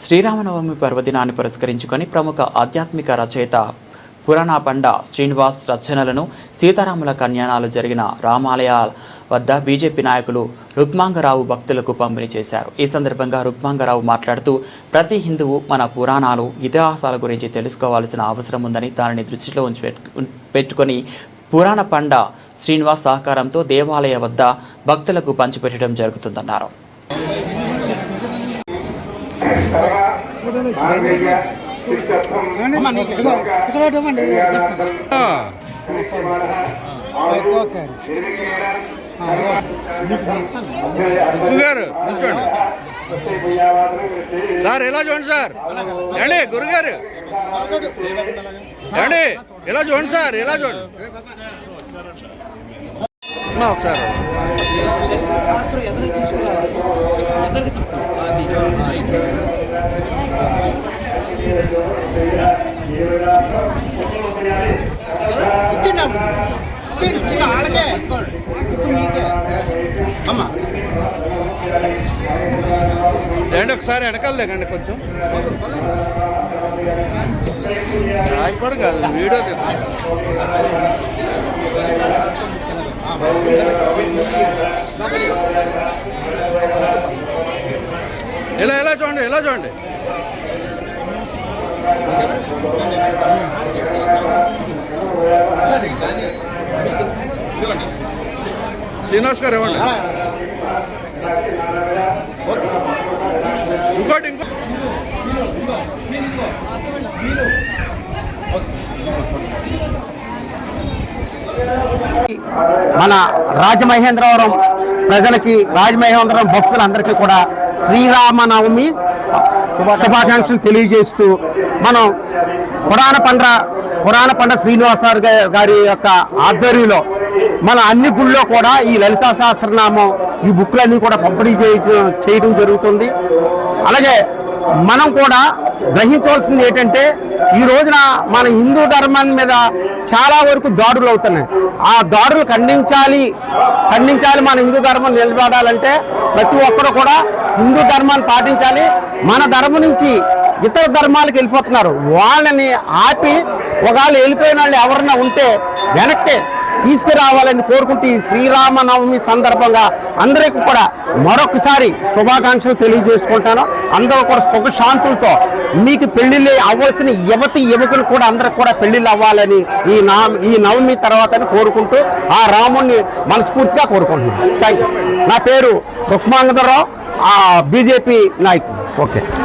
శ్రీరామనవమి పర్వదినాన్ని పురస్కరించుకొని ప్రముఖ ఆధ్యాత్మిక రచయిత పురాణ పండ శ్రీనివాస్ రచనలను సీతారాముల కళ్యాణాలు జరిగిన రామాలయాల వద్ద బీజేపీ నాయకులు రుక్మాంగరావు భక్తులకు పంపిణీ చేశారు. ఈ సందర్భంగా రుక్మాంగరావు మాట్లాడుతూ ప్రతి హిందువు మన పురాణాలు ఇతిహాసాల గురించి తెలుసుకోవాల్సిన అవసరం ఉందని దానిని దృష్టిలో పెట్టుకొని పురాణ పండ శ్రీనివాస్ సహకారంతో దేవాలయ వద్ద భక్తులకు పంచిపెట్టడం జరుగుతుందన్నారు. సార్ ఎలా చూడండి సార్, ఏండి గురుగారు ఏండి ఎలా చూడండి సార్, ఎలా చూడండి ఒకసారి రండి ఒకసారి వెనకాల లేకండి, కొంచెం రాయపడు కాదు వీడియో ఎలా ఎలా చూడండి, ఎలా చూడండి. శ్రీనివాస్ గారు ఇవ్వండి. ఇంకోటి మన రాజమహేంద్రవరం ప్రజలకి, రాజమహేంద్రవరం భక్తులందరికీ కూడా శ్రీరామనవమి శుభాకాంక్షలు తెలియజేస్తూ మనం పురాణ పండ శ్రీనివాస గారి యొక్క ఆధ్వర్యంలో మన అన్ని గుళ్ళో కూడా ఈ లలితా సహస్రనామం ఈ బుక్లన్నీ కూడా పంపిణీ చేయడం జరుగుతుంది. అలాగే మనం కూడా గ్రహించవలసింది ఏంటంటే ఈ రోజున మన హిందూ ధర్మం మీద చాలా వరకు దాడులు అవుతున్నాయి. ఆ దాడులు ఖండించాలి. మన హిందూ ధర్మం నిలబడాలంటే ప్రతి ఒక్కరు కూడా హిందూ ధర్మాన్ని పాటించాలి. మన ధర్మం నుంచి ఇతర ధర్మాలకు వెళ్ళిపోతున్నారు. వాళ్ళని ఆపి ఒకవేళ వెళ్ళిపోయిన వాళ్ళు ఎవరన్నా ఉంటే వెనక్కి తీసుకురావాలని కోరుకుంటూ ఈ శ్రీరామనవమి సందర్భంగా అందరికీ కూడా మరొకసారి శుభాకాంక్షలు తెలియజేసుకుంటాను. అందరూ కూడా సుఖశాంతులతో మీకు పెళ్లిళ్ళు అవ్వాల్సిన యువకులు కూడా అందరికి కూడా పెళ్లిళ్ళు అవ్వాలని ఈ నవమి తర్వాత కోరుకుంటూ ఆ రాముణ్ణి మనస్ఫూర్తిగా కోరుకుంటున్నాను. Thank you. నా పేరు రుక్మాంగరావు, బీజేపీ నాయకుడు. ఓకే.